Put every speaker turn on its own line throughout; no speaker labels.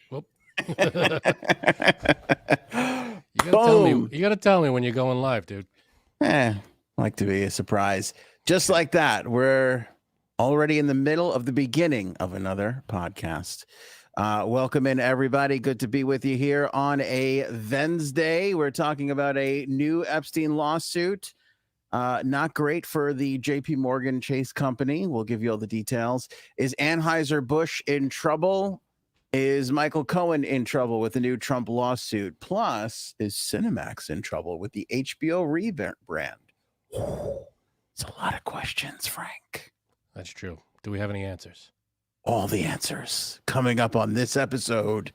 Whoop.
Boom.
You gotta tell me when you're going live, dude.
Like to be a surprise. Just like that, we're already in the middle of the beginning of another podcast. Welcome in, everybody. Good to be with you here on a Wednesday. We're talking about a new Epstein lawsuit. Not great for the JP Morgan Chase Company. We'll give you all the details. Is Anheuser-Busch in trouble? Is Michael Cohen in trouble with the new Trump lawsuit? Plus, is Cinemax in trouble with the HBO rebrand? It's a lot of questions, Frank.
That's true. Do we have any answers?
All the answers coming up on this episode.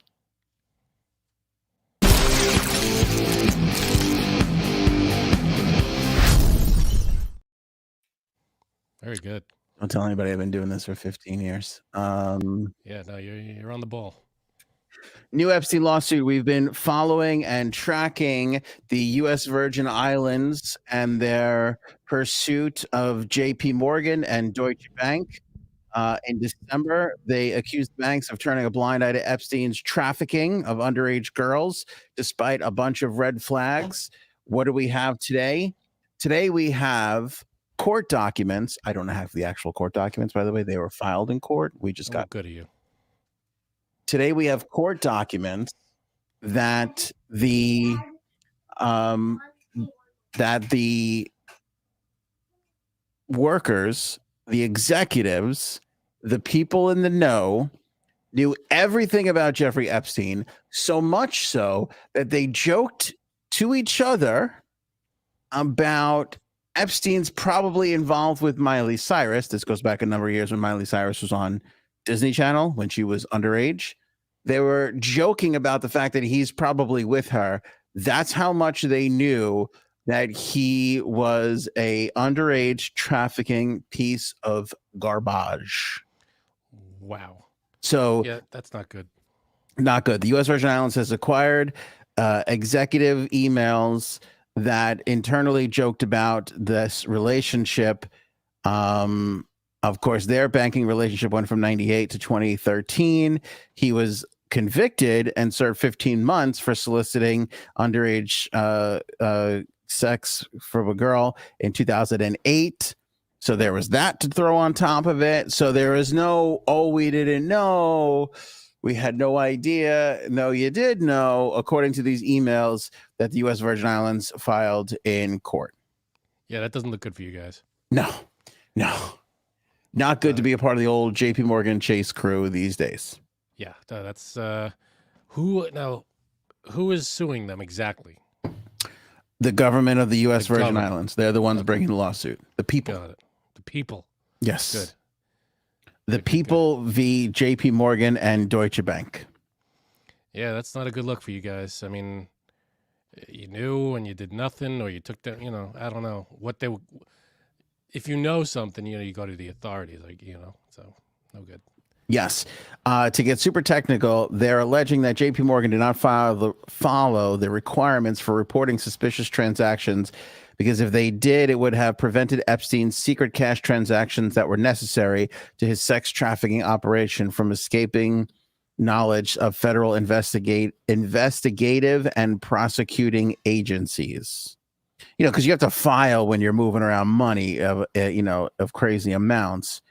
Very good.
Don't tell anybody I've been doing this for 15 years.
Yeah, no, you're on the ball.
New Epstein lawsuit. We've been following and tracking the U.S. Virgin Islands and their pursuit of JP Morgan and Deutsche Bank. In December, they accused banks of turning a blind eye to Epstein's trafficking of underage girls, despite a bunch of red flags. What do we have today? Today we have court documents. I don't have the actual court documents, by the way. They were filed in court. We just got
good of you.
Today we have court documents that the workers, the executives, the people in the know knew everything about Jeffrey Epstein, so much so that they joked to each other about Epstein's probably involved with Miley Cyrus. This goes back a number of years when Miley Cyrus was on Disney Channel when she was underage. They were joking about the fact that he's probably with her. That's how much they knew that he was a underage trafficking piece of garbage.
Wow.
So
yeah, that's not good.
Not good. The U.S. Virgin Islands has acquired executive emails that internally joked about this relationship. Of course, their banking relationship went from 98 to 2013. He was convicted and served 15 months for soliciting underage sex from a girl in 2008. So there was that to throw on top of it. So there is no, oh, we didn't know. We had no idea. No, you did know, according to these emails that the U.S. Virgin Islands filed in court.
Yeah, that doesn't look good for you guys.
No. Not good to be a part of the old JP Morgan Chase crew these days.
Yeah, that's who is suing them exactly?
The government of the U.S. Virgin Islands. They're the ones bringing the lawsuit. The people.
Got it. The people.
Yes.
Good.
The people v. JP Morgan and Deutsche Bank.
Yeah, that's not a good look for you guys. I mean, you knew and you did nothing, or you took that, I don't know what they would. If you know something, you go to the authorities, so no good.
Yes. To get super technical, they're alleging that JP Morgan did not follow the requirements for reporting suspicious transactions, because if they did, it would have prevented Epstein's secret cash transactions that were necessary to his sex trafficking operation from escaping knowledge of federal investigative and prosecuting agencies. Because you have to file when you're moving around money of crazy amounts.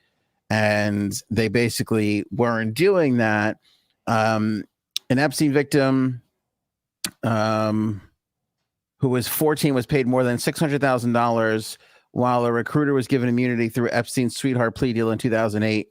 And they basically weren't doing that. An Epstein victim who was 14 was paid more than $600,000, while a recruiter was given immunity through Epstein's sweetheart plea deal in 2008.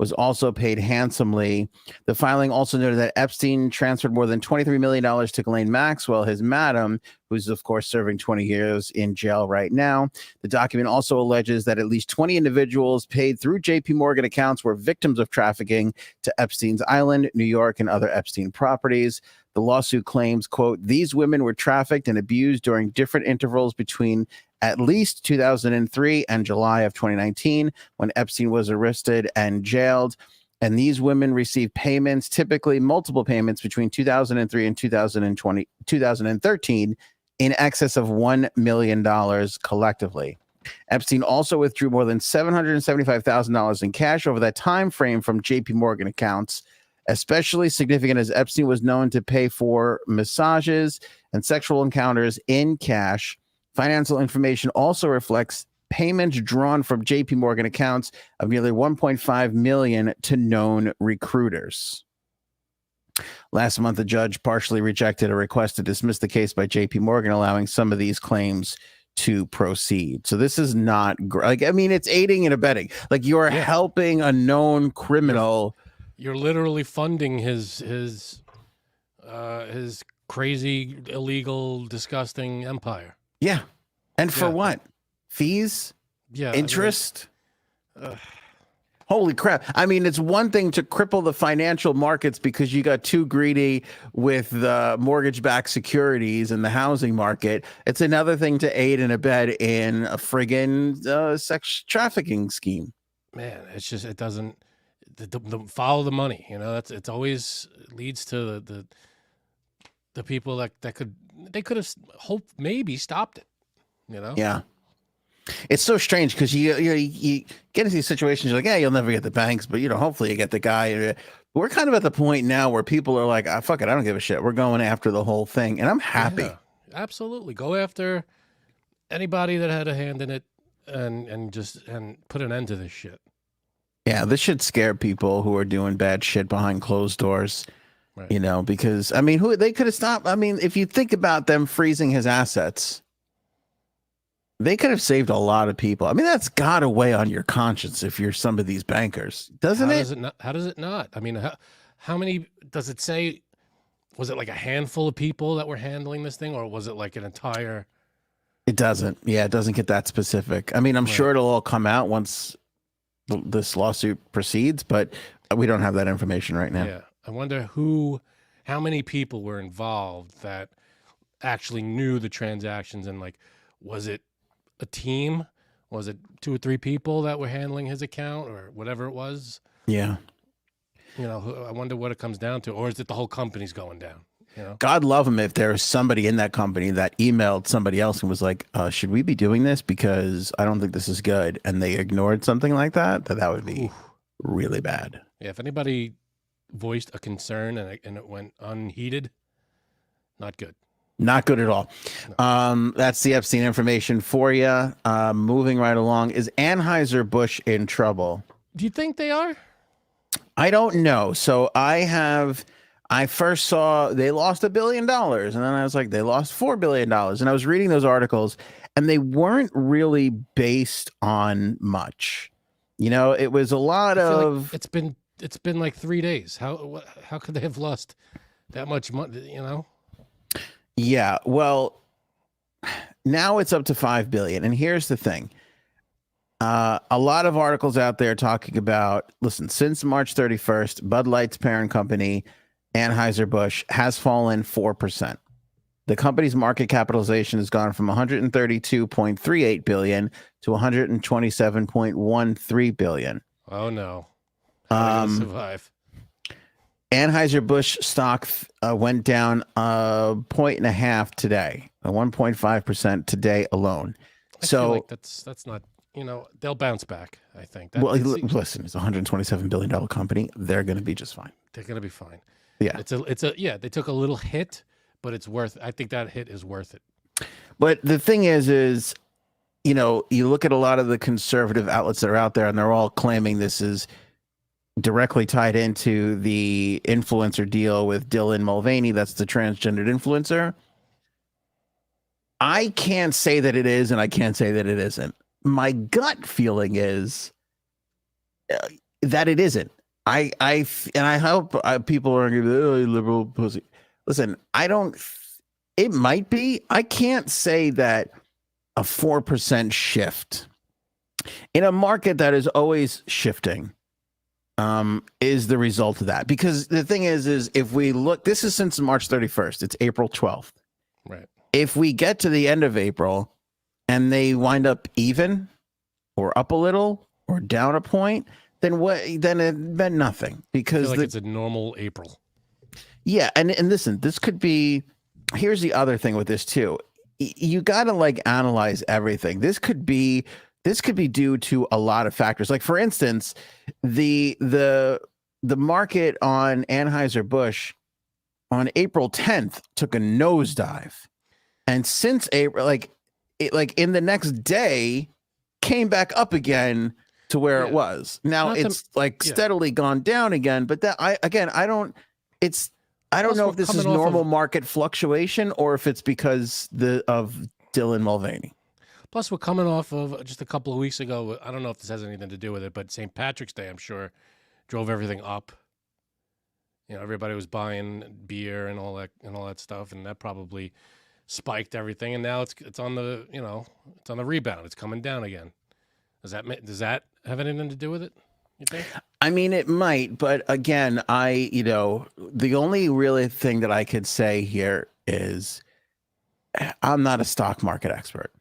Was also paid handsomely. The filing also noted that Epstein transferred more than $23 million to Ghislaine Maxwell, his madam, who's, of course, serving 20 years in jail right now. The document also alleges that at least 20 individuals paid through JP Morgan accounts were victims of trafficking to Epstein's Island, New York, and other Epstein properties. The lawsuit claims, quote, these women were trafficked and abused during different intervals between at least 2003 and July of 2019, when Epstein was arrested and jailed. And these women received payments, typically multiple payments between 2003 and 2013, in excess of $1 million collectively. Epstein also withdrew more than $775,000 in cash over that time frame from JP Morgan accounts. especially significant as Epstein was known to pay for massages and sexual encounters in cash. Financial information also reflects payments drawn from JP Morgan accounts of nearly 1.5 million to known recruiters. Last month, a judge partially rejected a request to dismiss the case by JP Morgan, allowing some of these claims to proceed. So this is not like, I mean, it's aiding and abetting. Like, you're helping a known criminal.
You're literally funding his crazy, illegal, disgusting empire.
Yeah. And for what? Fees?
Yeah.
Interest? Holy crap. I mean, it's one thing to cripple the financial markets because you got too greedy with the mortgage-backed securities and the housing market. It's another thing to aid and abet in a friggin' sex trafficking scheme.
Man, it's just, it doesn't follow the money. You know, it's always leads to the people that they could have maybe stopped it. You know?
Yeah. It's so strange because you get into these situations, you're like, yeah, you'll never get the banks, but hopefully you get the guy. We're kind of at the point now where people are like, fuck it, I don't give a shit. We're going after the whole thing, and I'm happy.
Yeah, absolutely, go after anybody that had a hand in it, and put an end to this shit.
Yeah, this should scare people who are doing bad shit behind closed doors.
Right.
Because I mean, they could have stopped. I mean, if you think about them freezing his assets, they could have saved a lot of people. I mean, that's got to weigh on your conscience if you're some of these bankers, doesn't it?
How does it not? I mean, how many does it say? Was it like a handful of people that were handling this thing, or was it like an entire?
It doesn't. Yeah, it doesn't get that specific. I mean, I'm sure it'll all come out once this lawsuit proceeds, but we don't have that information right now.
Yeah, I wonder how many people were involved that actually knew the transactions, and like, was it a team? Was it 2 or 3 people that were handling his account or whatever it was?
Yeah.
I wonder what it comes down to. Or is it the whole company's going down?
God love him if there's somebody in that company that emailed somebody else and was like, should we be doing this? Because I don't think this is good. And they ignored something like that would be really bad.
Yeah, if anybody voiced a concern and it went unheeded, not good.
Not good at all. No. That's the Epstein information for you. Moving right along, is Anheuser-Busch in trouble?
Do you think they are?
I don't know. So I first saw they lost $1 billion, and then I was like, they lost $4 billion. And I was reading those articles, and they weren't really based on much. It was a lot of.
Like it's been like 3 days. How could they have lost that much money?
Yeah, well, now it's up to $5 billion, and here's the thing: a lot of articles out there talking about. Listen, since March 31st, Bud Light's parent company, Anheuser-Busch, has fallen 4%. The company's market capitalization has gone from 132.38 billion to 127.13 billion.
Oh no! How are they gonna survive?
Anheuser-Busch stock went down 1.5 today, 1.5% today alone.
I feel like that's not, they'll bounce back, I think.
Listen, it's a $127 billion company. They're going to be just fine.
They're going to be fine.
Yeah.
They took a little hit, but I think that hit is worth it.
But the thing is, you look at a lot of the conservative outlets that are out there, and they're all claiming this is directly tied into the influencer deal with Dylan Mulvaney. That's the transgendered influencer. I can't say that it is, and I can't say that it isn't. My gut feeling is that it isn't. I hope people are going to be liberal pussy. Listen, it might be. I can't say that a 4% shift in a market that is always shifting is the result of that. Because the thing is if we look, this is since March 31st, it's April 12th.
Right.
If we get to the end of April and they wind up even or up a little or down a point, then what? Then it meant nothing, because
I feel like it's a normal April.
Yeah. And listen, this could be, here's the other thing with this too. You got to analyze everything. This could be due to a lot of factors. Like, for instance, the the market on Anheuser-Busch on April 10th took a nosedive. And since April, like in the next day, came back up again to where it was. Now it's steadily gone down again. But that I don't know if this is normal market fluctuation or if it's because of Dylan Mulvaney.
Plus, we're coming off of just a couple of weeks ago. I don't know if this has anything to do with it, but St. Patrick's Day, I'm sure, drove everything up. You know, everybody was buying beer and all that stuff, and that probably spiked everything. And now it's on the it's on the rebound. It's coming down again. Does that have anything to do with it? You think?
I mean, it might, but again, the only really thing that I could say here is I'm not a stock market expert.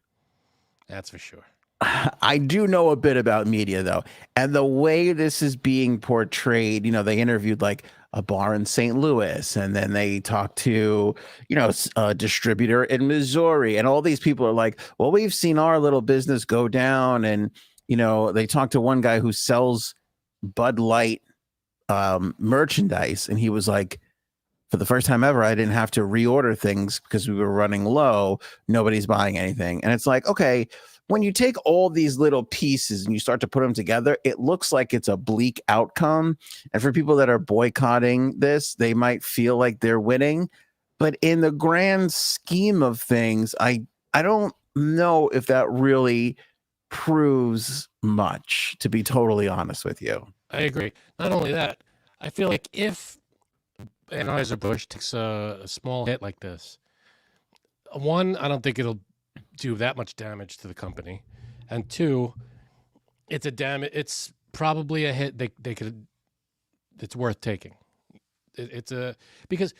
That's for sure.
I do know a bit about media, though. And the way this is being portrayed, they interviewed like a bar in St. Louis, and then they talked to, a distributor in Missouri. And all these people are like, well, we've seen our little business go down. And, they talked to one guy who sells Bud Light merchandise. And he was like, for the first time ever, I didn't have to reorder things because we were running low. Nobody's buying anything. And it's like, okay, when you take all these little pieces and you start to put them together, it looks like it's a bleak outcome. And for people that are boycotting this, they might feel like they're winning. But in the grand scheme of things, I don't know if that really proves much, to be totally honest with you.
I agree. Not only that, I feel like if Anheuser-Busch takes a small hit like this, one, I don't think it'll do that much damage to the company, and two, it's probably a hit it's worth taking. Because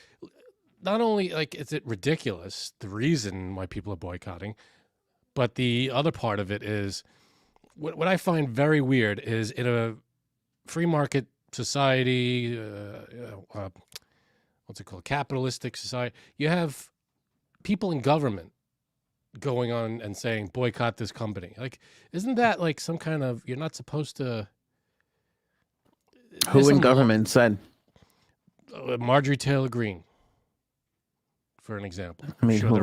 not only is it ridiculous, the reason why people are boycotting, but the other part of it is what I find very weird is in a free market society, what's it called, capitalistic society, you have people in government going on and saying boycott this company. Like, isn't that like some kind of, you're not supposed to?
Who in government said?
Marjorie Taylor Greene, for an example.
I mean, who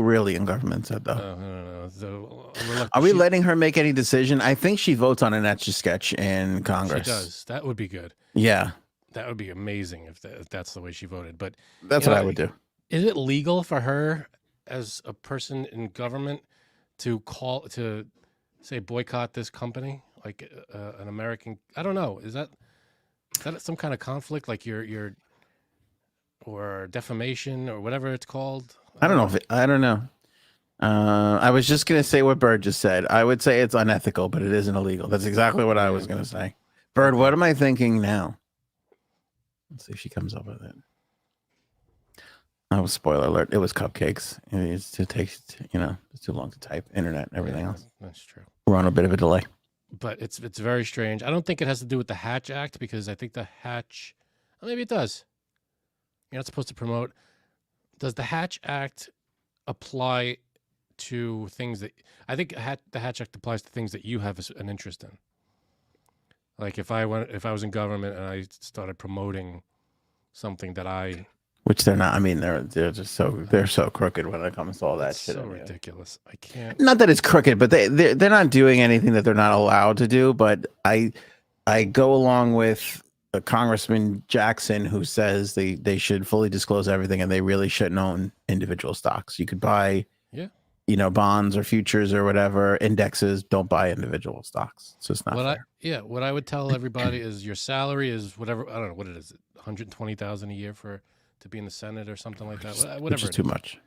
really in government said though?
No. So,
are we letting her make any decision? I think she votes on an Etch-a-Sketch in Congress.
She does. That would be good.
Yeah.
That would be amazing if that's the way she voted. But
that's what I would do.
Is it legal for her as a person in government to say boycott this company, like an American? I don't know. Is that some kind of conflict, like your or defamation or whatever it's called?
I don't know. I don't know. I was just gonna say what Bird just said. I would say it's unethical, but it isn't illegal. That's exactly what I was gonna say. Bird, what am I thinking now? Let's see if she comes up with it. Oh, spoiler alert. It was cupcakes. It takes, it's too long to type. Internet and everything else. That's true. We're on a bit of a delay.
But it's very strange. I don't think it has to do with the Hatch Act, because I think maybe it does. You're not supposed to promote. Does the Hatch Act apply to things that, I think the Hatch Act applies to things that you have an interest in. Like if I was in government and I started promoting something that
which they're not. I mean, they're just they're so crooked when it comes to all that shit.
So ridiculous. I can't.
Not that it's crooked, but they're not doing anything that they're not allowed to do. But I go along with Congressman Jackson, who says they should fully disclose everything and they really shouldn't own individual stocks. You could buy, bonds or futures or whatever, indexes. Don't buy individual stocks. So it's not fair.
What I would tell everybody is your salary is whatever. I don't know what it is. $120,000 a year to be in the Senate or something like that. Whatever.
Which is too much.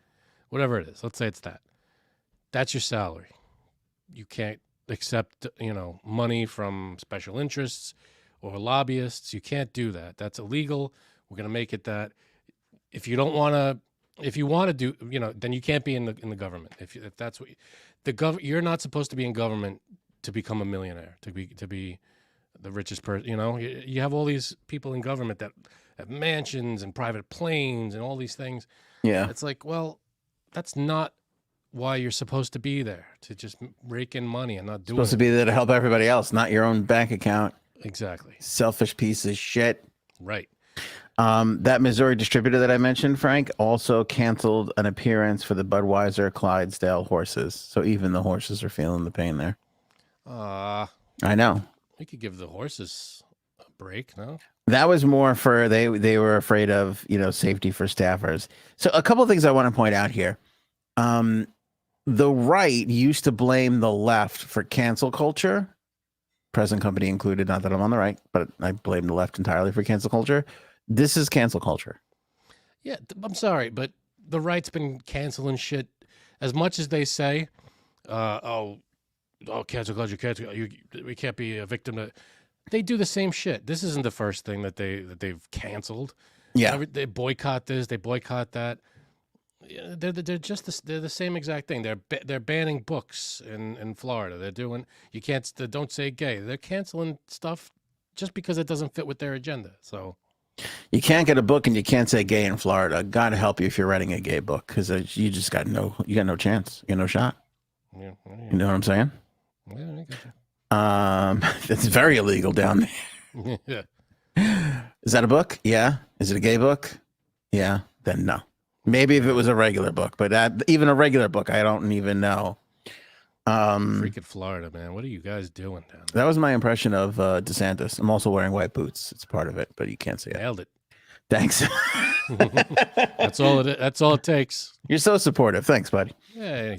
Whatever it is. Let's say it's that. That's your salary. You can't accept, money from special interests or lobbyists. You can't do that. That's illegal. We're going to make it that if you want to do, then you can't be in the government. If that's what you're not supposed to be in government to become a millionaire, to be the richest person. You have all these people in government that have mansions and private planes and all these things.
Yeah.
It's like, well, that's not why you're supposed to be there, to just rake in money and not do it.
Supposed to be there to help everybody else, not your own bank account.
Exactly.
Selfish piece of shit.
Right.
That Missouri distributor that I mentioned, Frank, also canceled an appearance for the Budweiser Clydesdale horses. So even the horses are feeling the pain there. I know.
We could give the horses a break, no?
That was more for they were afraid of, safety for staffers. So a couple of things I want to point out here. The right used to blame the left for cancel culture, present company included. Not that I'm on the right, but I blame the left entirely for cancel culture. This is cancel culture.
Yeah, I'm sorry, but the right's been canceling shit as much as they say. Cancel culture, we can't be a victim to. They do the same shit. This isn't the first thing that they've canceled.
Yeah,
They boycott this, they boycott that. Yeah, they're just they're the same exact thing. They're banning books in Florida. They're doing don't say gay. They're canceling stuff just because it doesn't fit with their agenda. So
you can't get a book and you can't say gay in Florida. God help you if you're writing a gay book because you just got no chance. You got no shot.
yeah.
You know what I'm saying?
Yeah, I got you.
It's very illegal down there.
Yeah.
Is that a book? Yeah. Is it a gay book? Yeah. Then no. Maybe if it was a regular book, but even a regular book, I don't even know.
Freaking Florida, man. What are you guys doing down there?
That was my impression of DeSantis. I'm also wearing white boots. It's part of it, but you can't see it.
Nailed it.
Thanks.
That's all it takes.
You're so supportive. Thanks, buddy.
Yeah.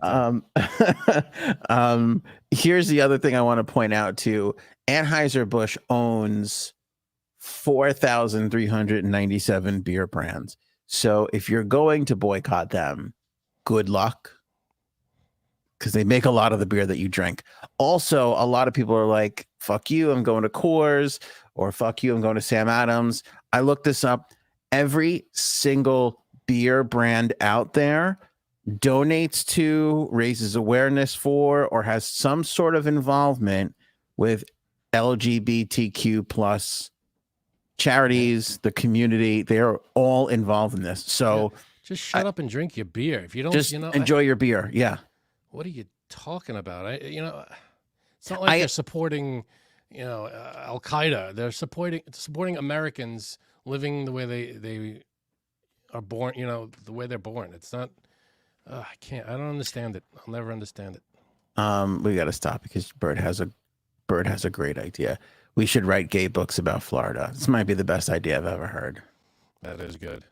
Here's the other thing I want to point out too. Anheuser-Busch owns 4,397 beer brands. So if you're going to boycott them, good luck. Because they make a lot of the beer that you drink. Also, a lot of people are like, fuck you, I'm going to Coors, or fuck you, I'm going to Sam Adams. I looked this up. Every single beer brand out there donates to, raises awareness for, or has some sort of involvement with LGBTQ plus charities, the community. They're all involved in this. So
just shut up and drink your beer. If you don't,
just enjoy your beer. Yeah.
What are you talking about? It's not like they're supporting, Al Qaeda. They're supporting Americans living the way they are born. The way they're born. It's not. I don't understand it. I'll never understand it.
We got to stop because Bert has a great idea. We should write gay books about Florida. This might be the best idea I've ever heard.
That is good.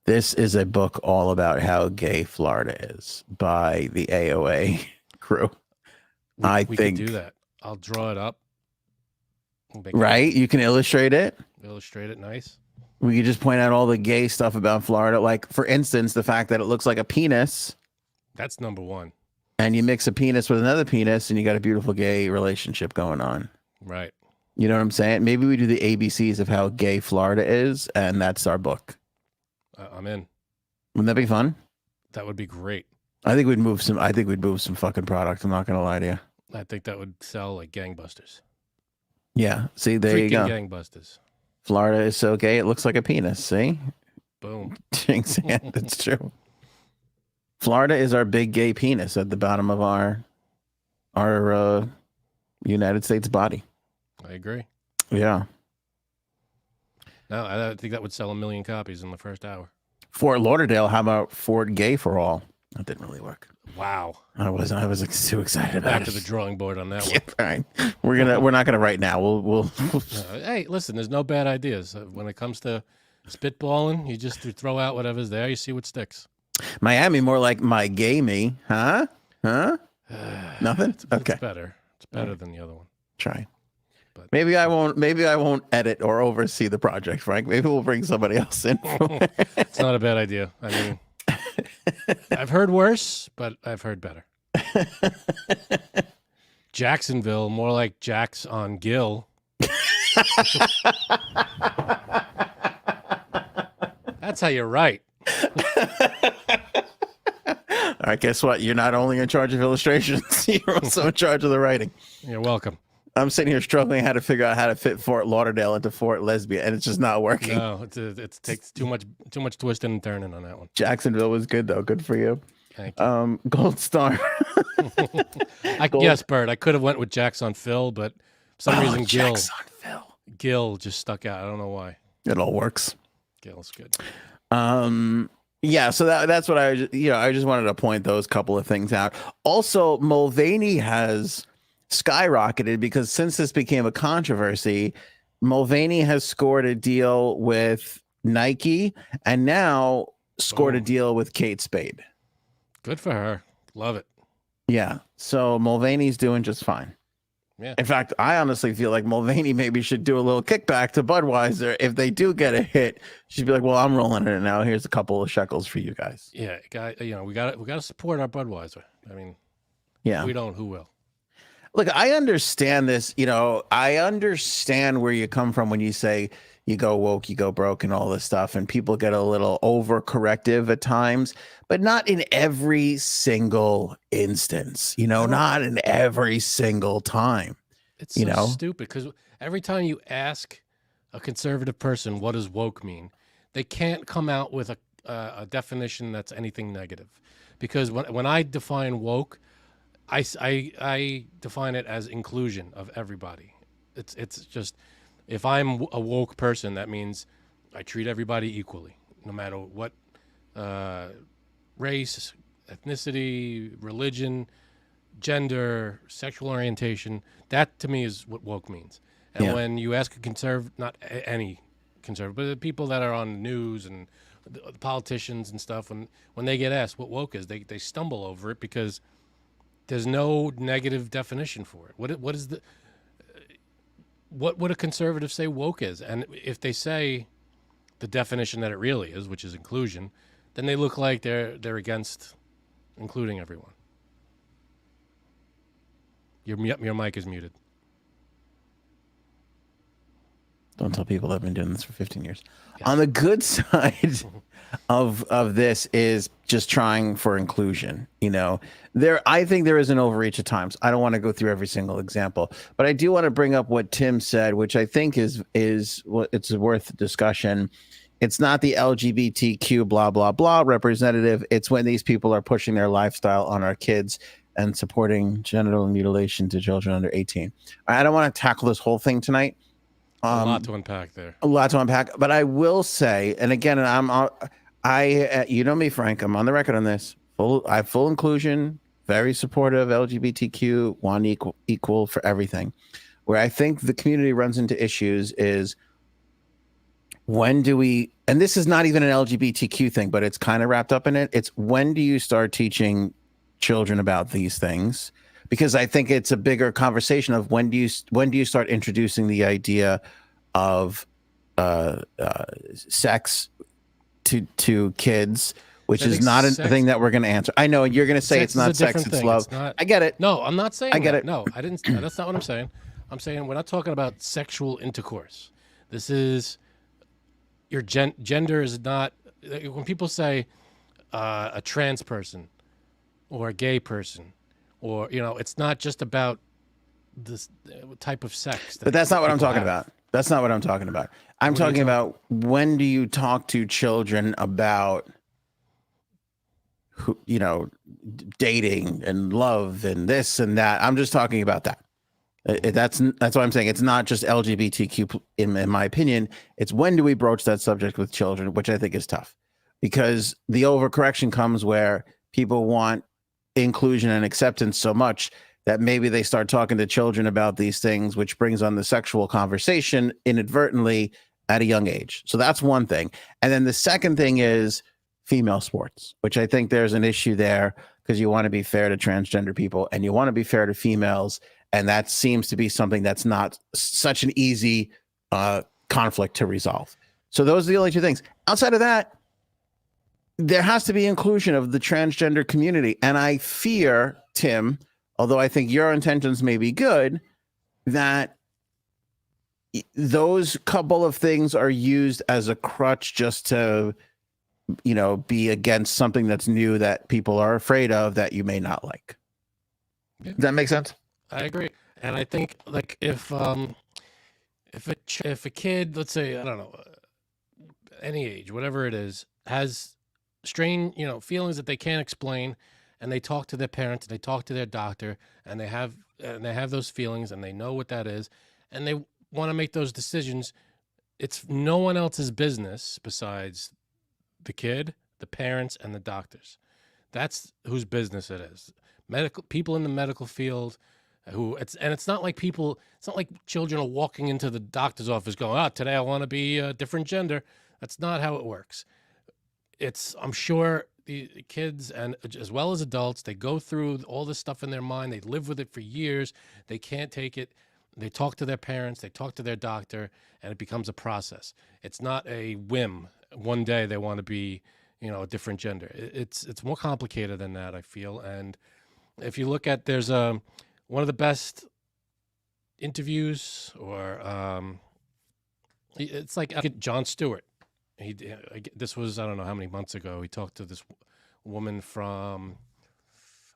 This is a book all about how gay Florida is by the AOA crew.
We could do that. I'll draw it up.
Right? You can illustrate it.
Illustrate it nice.
We could just point out all the gay stuff about Florida. Like, for instance, the fact that it looks like a penis.
That's number one.
And you mix a penis with another penis and you got a beautiful gay relationship going on.
Right.
You know what I'm saying? Maybe we do the ABCs of how gay Florida is, and that's our book.
I'm in.
Wouldn't that be fun?
That would be great.
I think we'd move some fucking product. I'm not gonna lie to you.
I think that would sell like gangbusters.
Yeah. See, there you go.
Gangbusters.
Florida is so gay, it looks like a penis. See?
Boom.
That's true. Florida is our big gay penis at the bottom of our United States body.
I agree.
Yeah.
No, I think that would sell 1 million copies in the first hour.
Fort Lauderdale, how about Fort Gay for All? That didn't really work.
Wow.
I was like, too excited about
Back to the drawing board on that one.
Fine. We're not gonna write now. We'll
Hey, listen, there's no bad ideas. When it comes to spitballing, you just throw out whatever's there, you see what sticks.
Miami, more like my gay me, huh? Nothing? Okay.
It's better. It's better than the other one.
Try.
But
maybe I won't edit or oversee the project, Frank. Maybe we'll bring somebody else in.
It's not a bad idea. I mean, I've heard worse, but I've heard better. Jacksonville, more like Jax on Gill. That's how you write.
All right, guess what? You're not only in charge of illustrations, you're also in charge of the writing.
You're welcome.
I'm sitting here struggling how to figure out how to fit Fort Lauderdale into Fort Lesbian, and it's just not working.
No, it takes too much twisting and turning on that one.
Jacksonville was good though. Good for you.
Thank you.
Gold Star.
Yes, Bert. I could have went with Jax on Phil, but for some reason
Jax on Phil.
Gil just stuck out. I don't know why.
It all works.
Gail's good.
Yeah, so that's what I just wanted to point those couple of things out. Also, Mulvaney has skyrocketed because since this became a controversy, Mulvaney has scored a deal with Nike and now scored a deal with Kate Spade.
Good for her. Love it.
Yeah, so Mulvaney's doing just fine.
Yeah.
In fact, I honestly feel like Mulvaney maybe should do a little kickback to Budweiser. If they do get a hit, she'd be like, well, I'm rolling it now. Here's a couple of shekels for you guys.
Yeah, we got to support our Budweiser. I mean,
yeah,
if we don't, who will?
Look, I understand this. I understand where you come from when you say you go woke, you go broke, and all this stuff, and people get a little overcorrective at times, but not in every single instance. Not in every single time.
It's so stupid because every time you ask a conservative person what does woke mean, they can't come out with a definition that's anything negative. Because when I define woke, I define it as inclusion of everybody. It's just, if I'm a woke person, that means I treat everybody equally, no matter what race, ethnicity, religion, gender, sexual orientation. That to me is what woke means. And when you ask a conservative, not any conservative, but the people that are on the news and the politicians and stuff, when they get asked what woke is, they stumble over it because there's no negative definition for it. What is the what would a conservative say woke is? And if they say the definition that it really is, which is inclusion, then they look like they're against including everyone. Your mic is muted.
Don't tell people I've been doing this for 15 years. Yes. On the good side of this is just trying for inclusion. I think there is an overreach at times. I don't want to go through every single example, but I do want to bring up what Tim said, which I think is it's worth discussion. It's not the LGBTQ blah blah blah representative. It's when these people are pushing their lifestyle on our kids and supporting genital mutilation to children under 18. I don't want to tackle this whole thing tonight.
A lot to unpack there.
A lot to unpack, but I will say, and again, you know me, Frank. I'm on the record on this. I have full inclusion, very supportive LGBTQ, want equal for everything. Where I think the community runs into issues is when do we? And this is not even an LGBTQ thing, but it's kind of wrapped up in it. It's when do you start teaching children about these things? Because I think it's a bigger conversation of when do you start introducing the idea of sex to kids, which is not a thing that we're going to answer. I know you're going to say it's not sex, it's love. I get it.
No, I'm not saying
I get it.
No, I didn't. That's not what I'm saying. I'm saying we're not talking about sexual intercourse. This is your gender is not. When people say a trans person or a gay person, or it's not just about this type of sex.
But that's not what I'm talking about. That's not what I'm talking about. I'm talking about when do you talk to children about dating and love and this and that. I'm just talking about that. That's what I'm saying. It's not just LGBTQ in my opinion. It's when do we broach that subject with children, which I think is tough because the overcorrection comes where people want inclusion and acceptance so much that maybe they start talking to children about these things, which brings on the sexual conversation inadvertently at a young age. So that's one thing. And then the second thing is female sports, which I think there's an issue there because you want to be fair to transgender people and you want to be fair to females. And that seems to be something that's not such an easy conflict to resolve. So those are the only two things. Outside of that, there has to be inclusion of the transgender community. And I fear, Tim, although I think your intentions may be good, that those couple of things are used as a crutch just to, be against something that's new that people are afraid of that you may not like. Does that make sense?
I agree. And I think like if a kid, let's say, I don't know, any age, whatever it is, has strange, feelings that they can't explain, and they talk to their parents, they talk to their doctor, and they have those feelings, and they know what that is, and they want to make those decisions. it's no one else's business besides the kid, the parents, and the doctors. That's whose business it is. Medical people in the medical field, it's not like people. It's not like children are walking into the doctor's office going, "Ah, today I want to be a different gender." That's not how it works. I'm sure the kids and as well as adults, they go through all this stuff in their mind. They live with it for years. They can't take it. They talk to their parents. They talk to their doctor, and it becomes a process. It's not a whim. One day they want to be, a different gender. It's more complicated than that, I feel. And if you look at, there's one of the best interviews, or it's like Jon Stewart. This was, I don't know how many months ago. He talked to this woman from,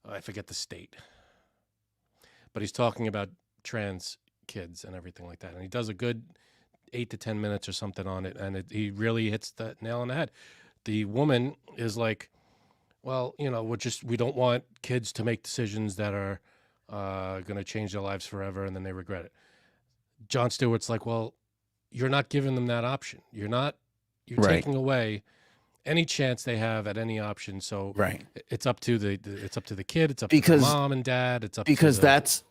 I forget the state, but he's talking about trans kids and everything like that. And he does a good 8 to 10 minutes or something on it. And he really hits the nail on the head. The woman is like, well, we don't want kids to make decisions that are going to change their lives forever and then they regret it. Jon Stewart's like, well, you're not giving them that option. You're right. Taking away any chance they have at any option. So it's up to the kid. It's up to the mom and dad. It's up
that's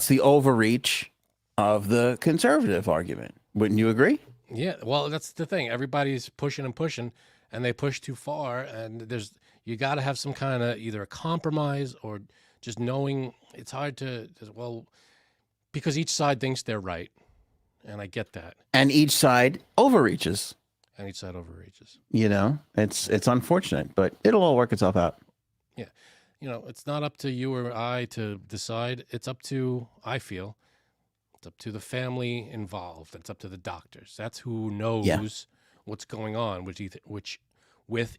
the overreach of the conservative argument. Wouldn't you agree?
Yeah. Well, that's the thing. Everybody's pushing and pushing, and they push too far. And you got to have some kind of either a compromise or just knowing it's hard to, because each side thinks they're right. And I get that.
And each side overreaches. It's unfortunate, but it'll all work itself out.
Yeah. It's not up to you or I to decide. It's up to, I feel, it's up to the family involved. It's up to the doctors. That's who knows what's going on with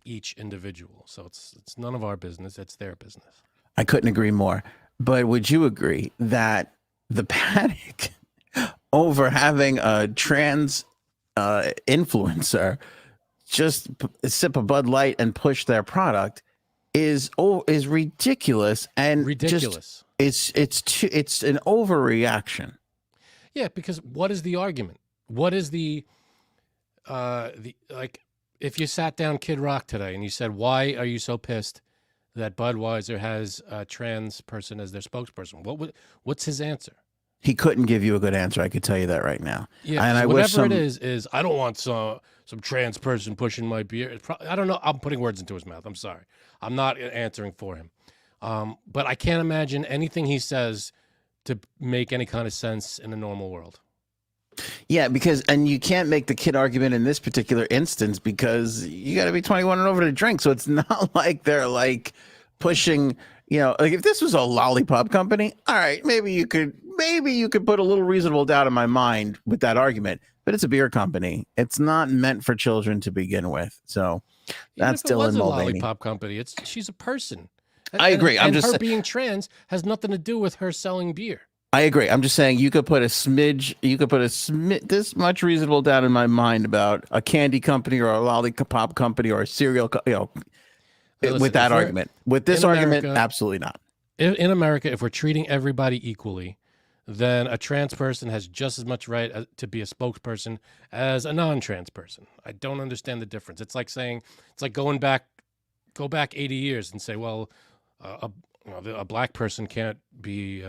each individual. So it's none of our business. It's their business.
I couldn't agree more. But would you agree that the panic over having a trans influencer just sip a Bud Light and push their product is ridiculous and
ridiculous.
It's an overreaction.
Yeah, because what is the argument? What is the if you sat down Kid Rock today and you said, "Why are you so pissed that Budweiser has a trans person as their spokesperson?" What's his answer?
He couldn't give you a good answer. I could tell you that right now.
Yeah, and whatever it is I don't want some trans person pushing my beer. I don't know. I'm putting words into his mouth. I'm sorry. I'm not answering for him. But I can't imagine anything he says to make any kind of sense in a normal world.
Yeah, and you can't make the kid argument in this particular instance because you got to be 21 and over to drink. So it's not like they're like pushing, like if this was a lollipop company, all right, maybe you could put a little reasonable doubt in my mind with that argument, but it's a beer company. It's not meant for children to begin with. So that's Dylan Mulvaney.
Lollipop company. She's a person.
I agree.
And her being trans has nothing to do with her selling beer.
I agree. I'm just saying you could put this much reasonable doubt in my mind about a candy company or a lollipop company or a cereal, with that argument. With this argument, absolutely not.
In America, if we're treating everybody equally, then a trans person has just as much right to be a spokesperson as a non-trans person. I don't understand the difference. It's like saying, go back 80 years and say, well, a black person can't be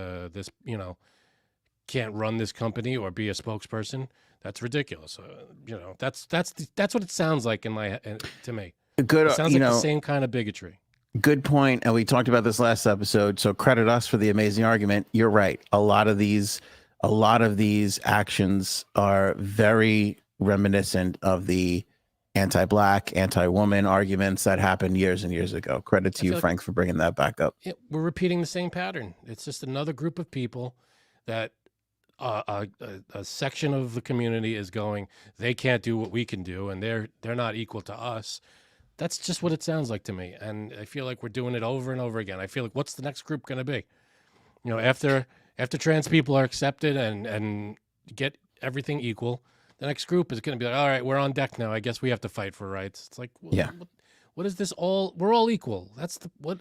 can't run this company or be a spokesperson. That's ridiculous. That's what it sounds like to me. It sounds like the same kind of bigotry.
Good point. And we talked about this last episode. So credit us for the amazing argument. You're right. A lot of these actions are very reminiscent of the anti-black, anti-woman arguments that happened years and years ago. Credit to you, Frank, for bringing that back up.
Yeah, we're repeating the same pattern. It's just another group of people that a section of the community is going, they can't do what we can do, and they're not equal to us. That's just what it sounds like to me. And I feel like we're doing it over and over again. I feel like, what's the next group going to be? After trans people are accepted and get everything equal, the next group is going to be like, all right, we're on deck now. I guess we have to fight for rights. It's like, what is this all? We're all equal.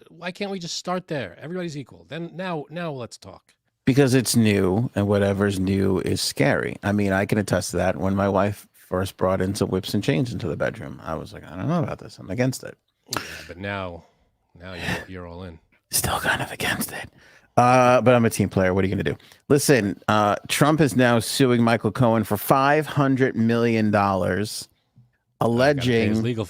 Why can't we just start there? Everybody's equal. Then now let's talk.
Because it's new, and whatever's new is scary. I mean, I can attest to that. When my wife first brought in some whips and chains into the bedroom. I was like, I don't know about this. I'm against it.
Yeah, but now you're all in.
Still kind of against it. But I'm a team player. What are you going to do? Listen, Trump is now suing Michael Cohen for $500 million,
Pay his legal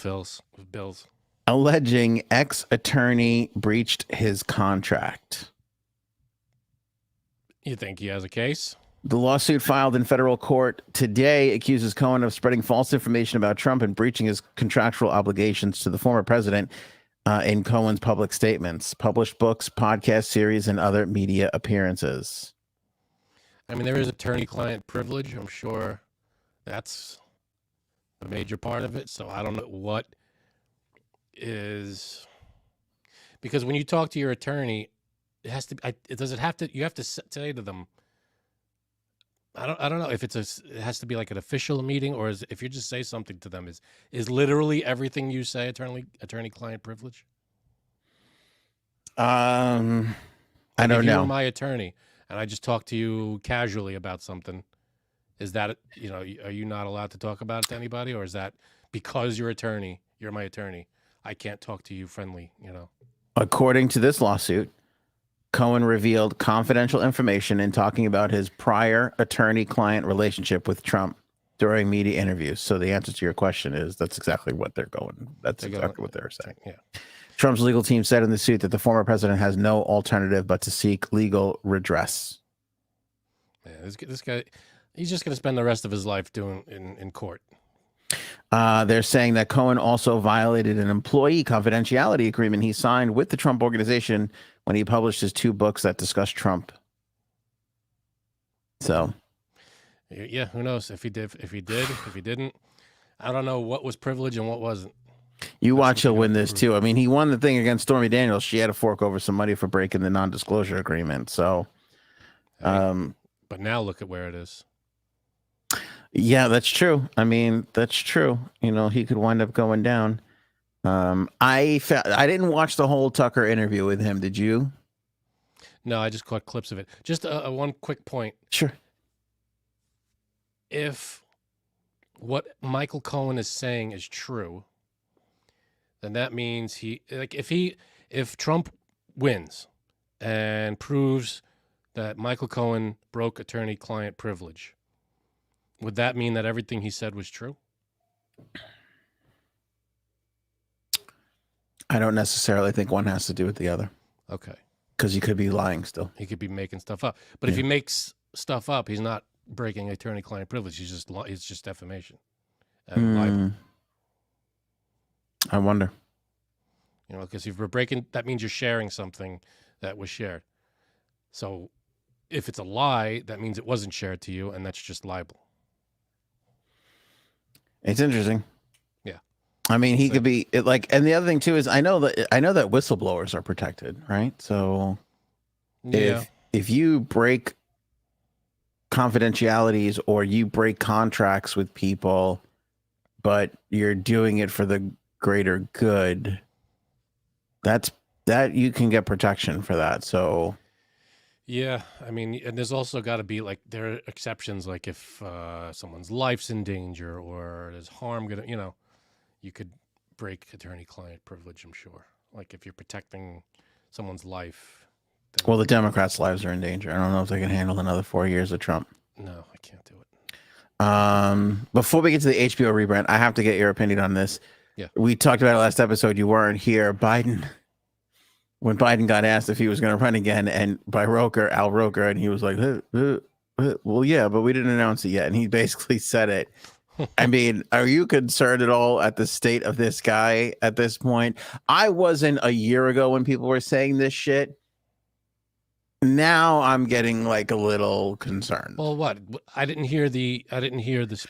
bills.
Alleging ex-attorney breached his contract.
You think he has a case?
The lawsuit filed in federal court today accuses Cohen of spreading false information about Trump and breaching his contractual obligations to the former president in Cohen's public statements, published books, podcast series, and other media appearances.
I mean, there is attorney-client privilege. I'm sure that's a major part of it. So I don't know what is, because when you talk to your attorney, it has to. Does it have to? You have to say to them. I don't know if it has to be like an official meeting, or if you just say something to them is literally everything you say attorney-client privilege.
I don't know.
If you were my attorney and I just talked to you casually about something, is that, are you not allowed to talk about it to anybody, or is that because you're my attorney, I can't talk to you friendly?
According to this lawsuit, Cohen revealed confidential information in talking about his prior attorney-client relationship with Trump during media interviews. So the answer to your question is that's exactly what they're going. That's exactly what they're saying.
Yeah.
Trump's legal team said in the suit that the former president has no alternative but to seek legal redress.
Yeah, this guy, he's just going to spend the rest of his life doing in court.
They're saying that Cohen also violated an employee confidentiality agreement he signed with the Trump organization when he published his 2 books that discuss Trump. So,
yeah, who knows if he didn't, I don't know what was privilege and what wasn't.
You watch, he'll win this too. I mean, he won the thing against Stormy Daniels. She had to fork over some money for breaking the non-disclosure agreement. So,
but now look at where it is.
Yeah, that's true. I mean, that's true. He could wind up going down. I didn't watch the whole Tucker interview with him. Did you?
No, I just caught clips of it. Just a one quick point.
Sure.
If what Michael Cohen is saying is true, then that means if Trump wins and proves that Michael Cohen broke attorney-client privilege, would that mean that everything he said was true?
I don't necessarily think one has to do with the other.
Okay.
Because he could be lying still.
He could be making stuff up. But if he makes stuff up, he's not breaking attorney-client privilege. It's just defamation and libel.
I wonder.
Because if we're breaking, that means you're sharing something that was shared. So if it's a lie, that means it wasn't shared to you, and that's just libel.
It's interesting.
Yeah.
I mean, he could be and the other thing too is I know that whistleblowers are protected, right? So if you break confidentialities or you break contracts with people, but you're doing it for the greater good, that you can get protection for that. So
yeah, I mean, and there's also got to be there are exceptions, like if someone's life's in danger or there's harm you could break attorney-client privilege, I'm sure. Like if you're protecting someone's life.
Well, the Democrats' lives are in danger. I don't know if they can handle another 4 years of Trump.
No, I can't do it.
Before we get to the HBO rebrand, I have to get your opinion on this.
Yeah.
We talked about it last episode. You weren't here. When Biden got asked if he was going to run again, and by Al Roker, and he was like, well, yeah, but we didn't announce it yet. And he basically said it. I mean, are you concerned at all at the state of this guy at this point? I wasn't a year ago when people were saying this shit. Now I'm getting a little concerned.
Well, what? I didn't hear this.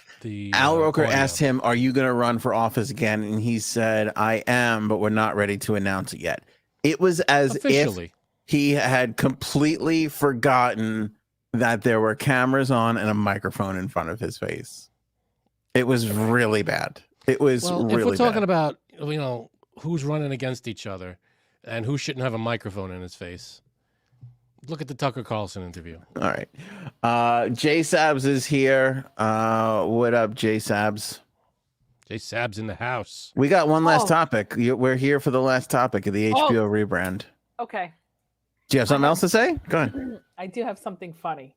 Al Roker asked him, "Are you going to run for office again?" And he said, "I am, but we're not ready to announce it yet." It was as if he had completely forgotten that there were cameras on and a microphone in front of his face. It was really bad. It was really bad.
If we're talking about, who's running against each other and who shouldn't have a microphone in his face, Look at the Tucker Carlson interview.
All right. J Sabs is here. What up, J Sabs?
J Sab's in the house.
We got one last
Oh.
topic. We're here for the last topic of the HBO rebrand.
Okay.
Do you have something else to say? Go ahead.
I do have something funny.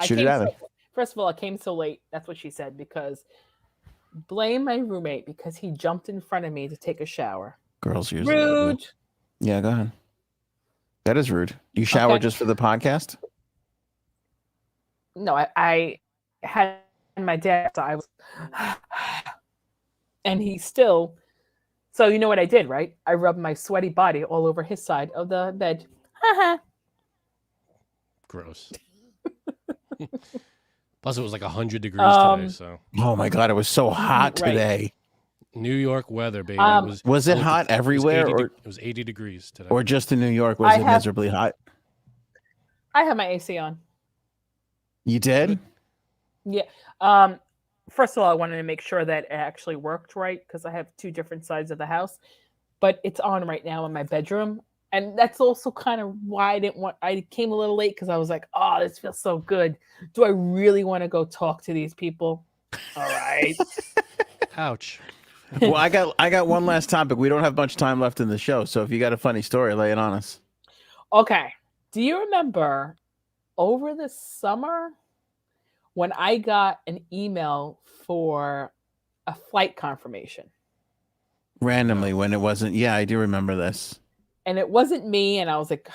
Shoot it at me.
First of all, I came so late. That's what she said, because blame my roommate because he jumped in front of me to take a shower.
Girls usually
Rude.
Yeah, go ahead. That is rude. You shower just for the podcast?
No, I had my dad. So I was, and he still. So you know what I did, right? I rubbed my sweaty body all over his side of the bed.
Gross. Plus, it was like 100 degrees today. So.
Oh my God, it was so hot today.
New York weather, baby.
Was it hot everywhere,
it was 80 degrees today,
or just in New York? Was it miserably hot?
I have my AC on.
You did?
Yeah. First of all, I wanted to make sure that it actually worked right, because I have two different sides of the house, but it's on right now in my bedroom. And that's also kind of why I came a little late, because I was like, oh, this feels so good. Do I really want to go talk to these people? All right.
Ouch.
Well, I got one last topic. We don't have much time left in the show, so if you got a funny story, lay it on us.
Okay. Do you remember over the summer when I got an email for a flight confirmation?
Randomly, when it wasn't. Yeah, I do remember this.
And it wasn't me. And I was like,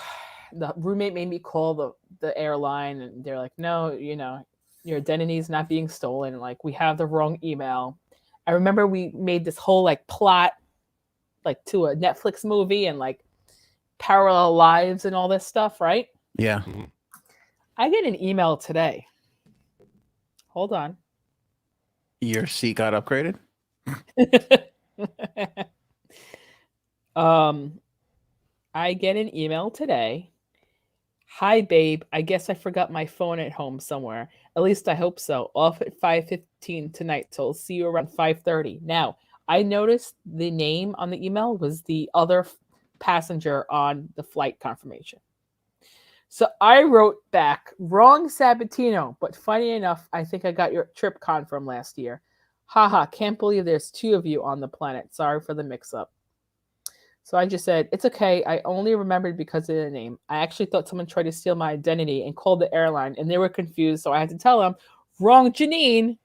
the roommate made me call the airline, and they're like, no, your identity is not being stolen. Like, we have the wrong email. I remember we made this whole like plot, like to a Netflix movie, and like parallel lives and all this stuff, right?
Yeah.
I get an email today. Hold on.
Your seat got upgraded?
I get an email today. Hi, babe. I guess I forgot my phone at home somewhere. At least I hope so. Off at 5:15 tonight, so I'll see you around 5:30. Now, I noticed the name on the email was the other passenger on the flight confirmation. So I wrote back, wrong Sabatino, but funny enough, I think I got your trip confirmed last year. Haha, can't believe there's two of you on the planet. Sorry for the mix-up. So I just said, it's okay. I only remembered because of the name. I actually thought someone tried to steal my identity and called the airline, and they were confused. So I had to tell them, wrong Janine.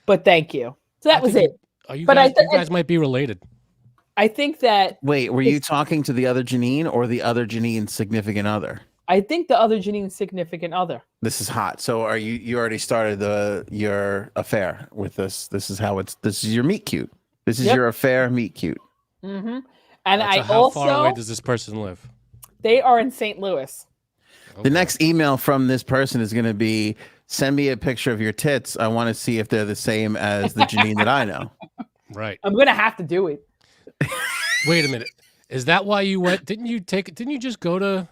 But thank you. So that was it.
You guys might be related.
I think that.
Wait, were you talking to the other Janine or the other Janine's significant other?
I think the other Janine's significant other. This
is hot. So are you already started your affair with this? This is your meet cute. This is your affair meet cute.
Mm-hmm. And
how far away does this person live?
They are in St. Louis.
Okay. The next email from this person is going to be, send me a picture of your tits. I want to see if they're the same as the Janine that I know.
Right.
I'm going to have to do it.
Wait a minute. Is that why you went? Didn't you just go to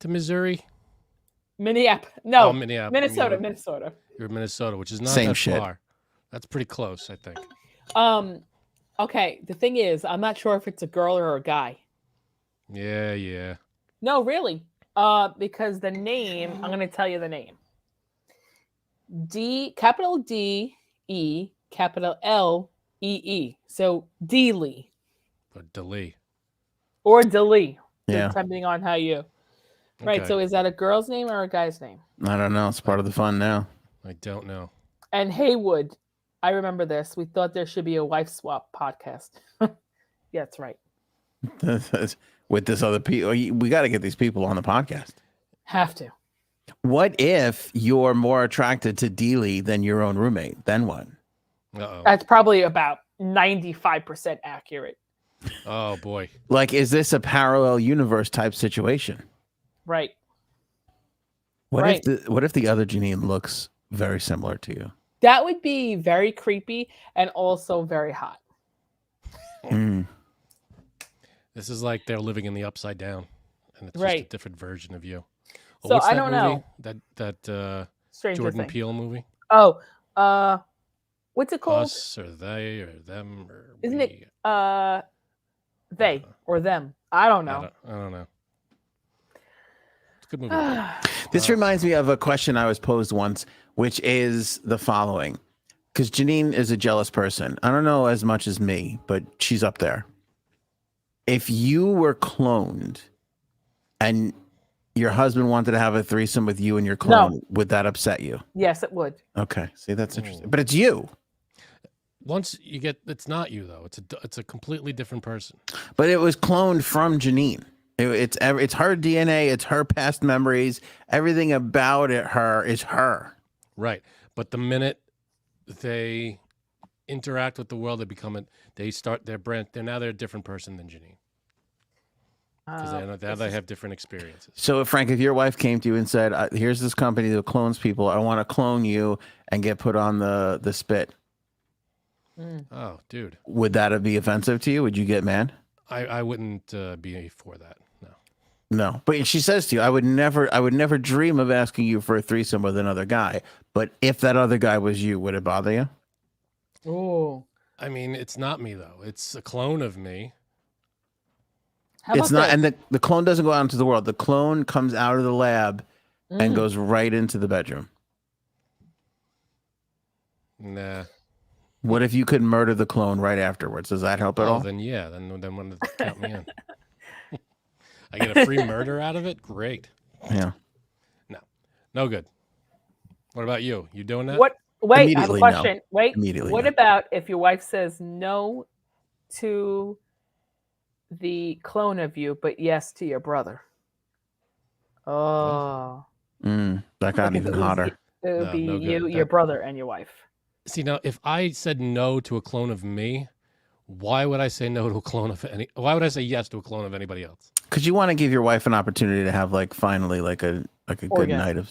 Missouri?
Minneapolis. No,
Minneapolis.
Minnesota.
You're in Minnesota, which is not
same
that
shit.
far. That's pretty close, I think.
Okay, the thing is, I'm not sure if it's a girl or a guy.
Yeah.
No, really. Because the name, I'm going to tell you the name. Capital D-E, capital L-E-E. So D-Lee.
Or DeLee.
Or DeLee.
Yeah.
Depending on how you... Right,
Okay.
so is that a girl's name or a guy's name?
I don't know. It's part of the fun now.
I don't know.
And Haywood, I remember this. We thought there should be a wife swap podcast. Yeah, that's right.
With this other people, we got to get these people on the podcast.
Have to.
What if you're more attracted to Dealey than your own roommate? Then what?
Uh-oh.
That's probably about 95% accurate.
Oh boy.
Like, is this a parallel universe type situation?
Right.
What if the other Janine looks very similar to you?
That would be very creepy and also very hot.
This is like they're living in the upside down, and it's just a different version of you. Well,
So
what's
I
that
don't
movie?
know.
That
Stranger
Jordan
Things.
Peele movie?
Oh, what's it called?
Us or they or them or
Isn't
we.
it They or them. I don't know.
I don't know. It's a good movie.
This reminds me of a question I was posed once, which is the following. Because Janine is a jealous person. I don't know as much as me, but she's up there. If you were cloned and your husband wanted to have a threesome with you and your clone, would that upset you?
Yes, it would.
Okay. See, that's interesting. But it's you.
Once you get, it's not you though. It's a completely different person.
But it was cloned from Janine. It's her DNA. It's her past memories. Everything about her is her.
Right. But the minute they interact with the world, they start their brand. They're a different person than Janine. Because now they have different experiences.
So, Frank, if your wife came to you and said, "Here's this company that clones people. I want to clone you and get put on the spit,"
Oh, dude,
would that be offensive to you? Would you get mad?
I wouldn't be for that. No.
No, but she says to you, I would never dream of asking you for a threesome with another guy. But if that other guy was you, would it bother you?
Oh,
I mean, it's not me though. It's a clone of me.
It's not, and the clone doesn't go out into the world. The clone comes out of the lab and goes right into the bedroom.
Nah.
What if you could murder the clone right afterwards? Does that help at all?
Then yeah, then when count me in. I get a free murder out of it. Great.
Yeah.
No good. What about you? You doing that?
What? Wait, I have a
Immediately,
question.
no.
Wait,
Immediately,
what
no.
about if your wife says no to the clone of you, but yes to your brother? Oh,
That got even hotter.
It would be
no good.
you, your brother, and your wife.
See, now, if I said no to a clone of me, why would I say no to a clone of why would I say yes to a clone of anybody else?
Because you want to give your wife an opportunity to have finally a good night of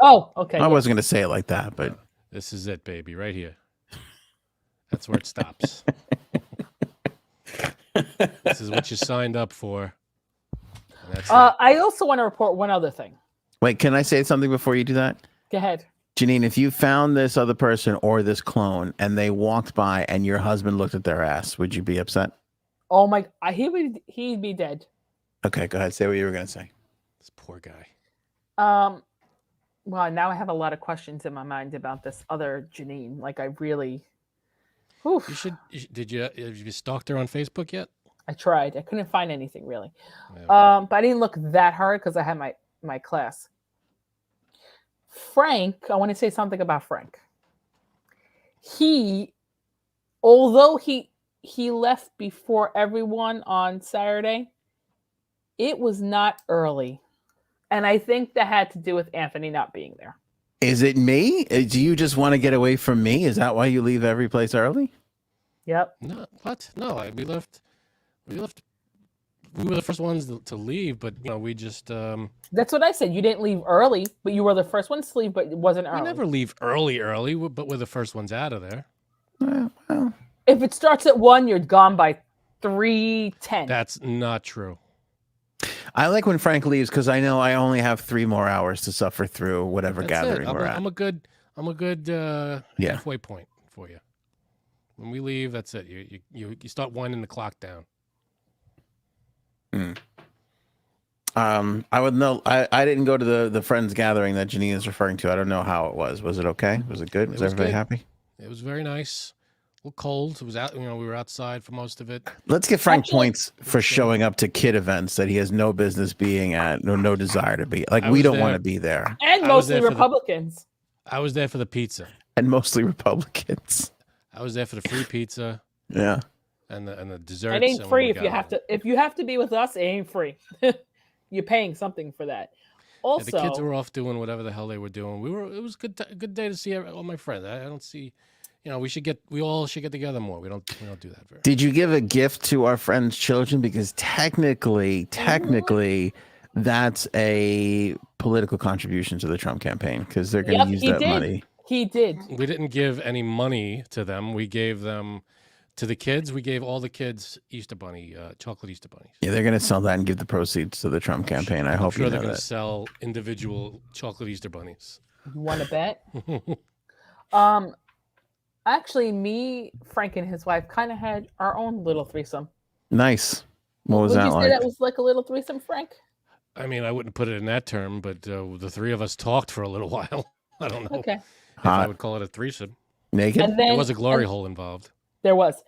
Oh, okay.
I wasn't gonna say it like that, but
This is it, baby, right here. That's where it stops. This is what you signed up for. And that's it.
I also want to report one other thing.
wait, can I say something before you do that?
Go ahead.
Janine, if you found this other person or this clone and they walked by and your husband looked at their ass, would you be upset?
Oh my, he'd be dead.
Okay, go ahead. Say what you were going to say.
This poor guy.
Well, now I have a lot of questions in my mind about this other Janine. Like, I really, whew,
Have you stalked her on Facebook yet?
I tried. I couldn't find anything really.
Yeah.
But I didn't look that hard because I had my class. Frank, I want to say something about Frank. Although he left before everyone on Saturday, it was not early. And I think that had to do with Anthony not being there.
Is it me? Do you just want to get away from me? Is that why you leave every place early?
Yep.
No, what? No, we left. We were the first ones to leave, but we just.
That's what I said. You didn't leave early, but you were the first ones to leave, but it wasn't early.
We never leave early, but we're the first ones out of there.
Well,
If it starts at 1, you're gone by 3:10.
That's not true.
I like when Frank leaves because I know I only have 3 more hours to suffer through whatever
That's
gathering
it.
we're at.
I'm a good halfway point for you. When we leave, that's it. You start winding the clock down.
I would know. I didn't go to the friends gathering that Janine is referring to. I don't know how it was. Was it okay? Was it good? Was everybody
good.
happy?
It was very nice. A little cold. It was out. We were outside for most of it.
Let's give Frank points for showing up to kid events that he has no business being at, no desire to be. Like, we don't want to be there.
And mostly Republicans.
I was there for the pizza.
And mostly Republicans.
I was there for the free pizza.
Yeah.
And the desserts.
It ain't free if you have to be with us. It ain't free. You're paying something for that. Also,
the kids were off doing whatever the hell they were doing. It was a good day to see all my friends. I don't see. We all should get together more. We don't do that very.
Did you give a gift to our friends' children? Because technically, that's a political contribution to the Trump campaign because they're going to use that money.
He did.
We didn't give any money to them. We gave them to the kids. We gave all the kids Easter bunny, chocolate Easter bunnies.
Yeah, they're going to sell that and give the proceeds to the Trump campaign. I hope
I'm sure they're
going
to sell individual chocolate Easter bunnies.
You want to bet? Actually, me, Frank, and his wife kind of had our own little threesome.
Nice. What was
Would
that
you say
like?
that was like a little threesome, Frank?
I mean, I wouldn't put it in that term, but the three of us talked for a little while. I don't know
Okay.
if I
Hot,
would call it a threesome.
naked.
And then
There was a glory hole involved.
there was.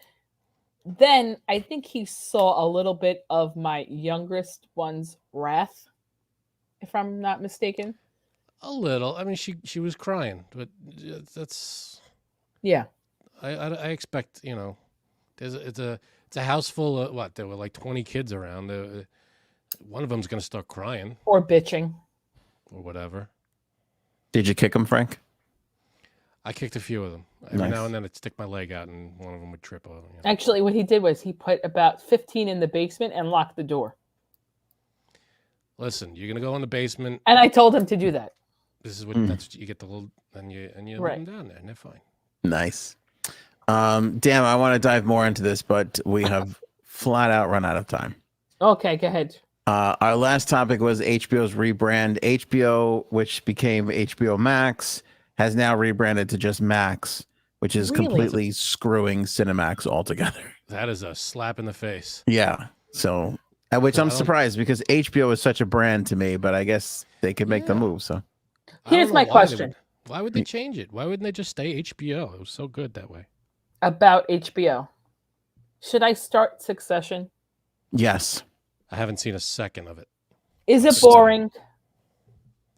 Then I think he saw a little bit of my youngest one's wrath, if I'm not mistaken.
A little. I mean, she was crying, but that's
Yeah.
I expect, you know, it's a house full of what, there were like 20 kids around. One of them's gonna start crying
Or bitching.
or whatever.
Did you kick him, Frank?
I kicked a few of them. Every
Nice.
now and then I'd stick my leg out and one of them would trip over. You know.
Actually, what he did was he put about 15 in the basement and locked the door.
Listen, you're gonna go in the basement.
And I told him to do that.
This is what that's what you get the little and you
Right.
leave them down there and they're fine.
Nice. Damn, I want to dive more into this, but we have flat out run out of time.
Okay, go ahead.
Our last topic was HBO's rebrand. HBO, which became HBO Max, has now rebranded to just Max, which is
Really?
completely screwing Cinemax altogether.
That is a slap in the face.
Yeah. So, which
So
I'm
I don't-
surprised because HBO is such a brand to me, but I guess they could make the
Yeah.
move. So,
I don't
Here's
know
my
why they
question.
would- Why would they change it? Why wouldn't they just stay HBO? It was so good that way.
About HBO. Should I start Succession?
yes.
I haven't seen a second of it.
Is it
Stop.
boring?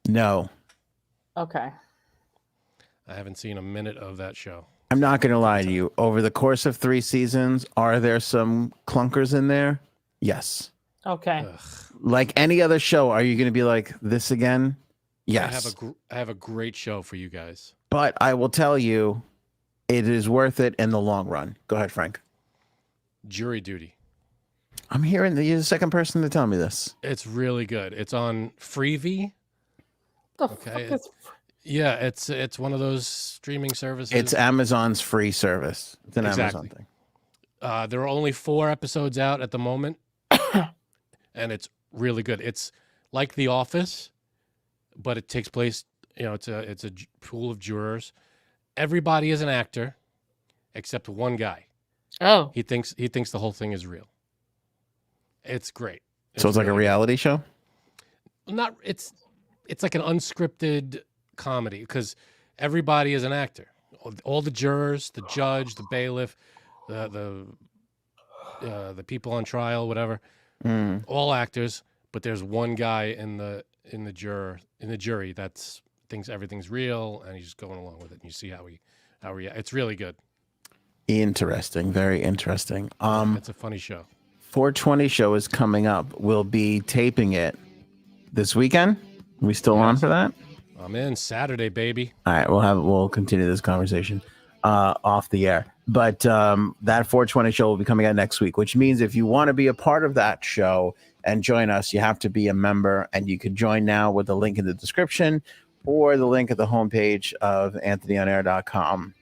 No.
Okay.
I haven't seen a minute of that show.
I'm not going to lie to you. Over the course of 3 seasons, are there some clunkers in there? Yes.
Okay.
Ugh.
Like any other show, are you going to be like this again? Yes.
I have a great show for you guys.
But I will tell you, it is worth it in the long run. Go ahead, Frank.
Jury Duty.
I'm hearing that you're the second person to tell me this.
It's really good. It's on Freevee.
The
Okay.
fuck is...
Yeah, it's one of those streaming services.
It's Amazon's free service. It's an
Exactly.
Amazon thing.
There are only 4 episodes out at the moment, and it's really good. It's like The Office, but it takes place. You know, it's a pool of jurors. Everybody is an actor, except one guy.
Oh.
He thinks the whole thing is real. It's great.
So it's like a
really
reality show?
good. Not it's like an unscripted comedy because everybody is an actor. All the jurors, the judge, the bailiff, the people on trial, whatever, all actors. But there's one guy in the jury that's thinks everything's real, and he's just going along with it. And you see how he it's really good.
Interesting. Very interesting.
It's a funny show.
420 show is coming up. We'll be taping it this weekend. Are we still on for that?
I'm in Saturday, baby.
All right, we'll continue this conversation off the air. But that 420 show will be coming out next week, which means if you want to be a part of that show and join us, you have to be a member, and you can join now with the link in the description or the link at the homepage of anthonyonair.com.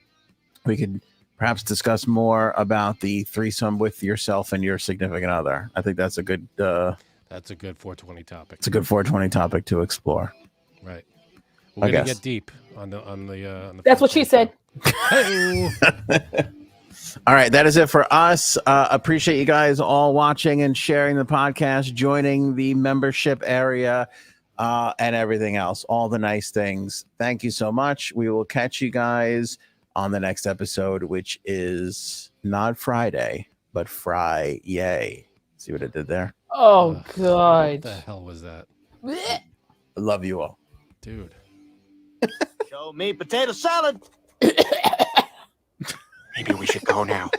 We could perhaps discuss more about the threesome with yourself and your significant other. I think that's a good
That's a good 420 topic.
it's a good 420 topic to explore.
Right.
I
We're gonna
guess.
get deep on the
That's what she
420
said.
Hey.
All right, that is it for us. Appreciate you guys all watching and sharing the podcast, joining the membership area, and everything else, all the nice things. Thank you so much. We will catch you guys on the next episode, which is not Friday, but Fry-yay. See what I did there?
Oh,
Ugh,
God.
What the hell was that,
Blech.
I love you all.
dude?
Show me potato salad.
Maybe we should go now.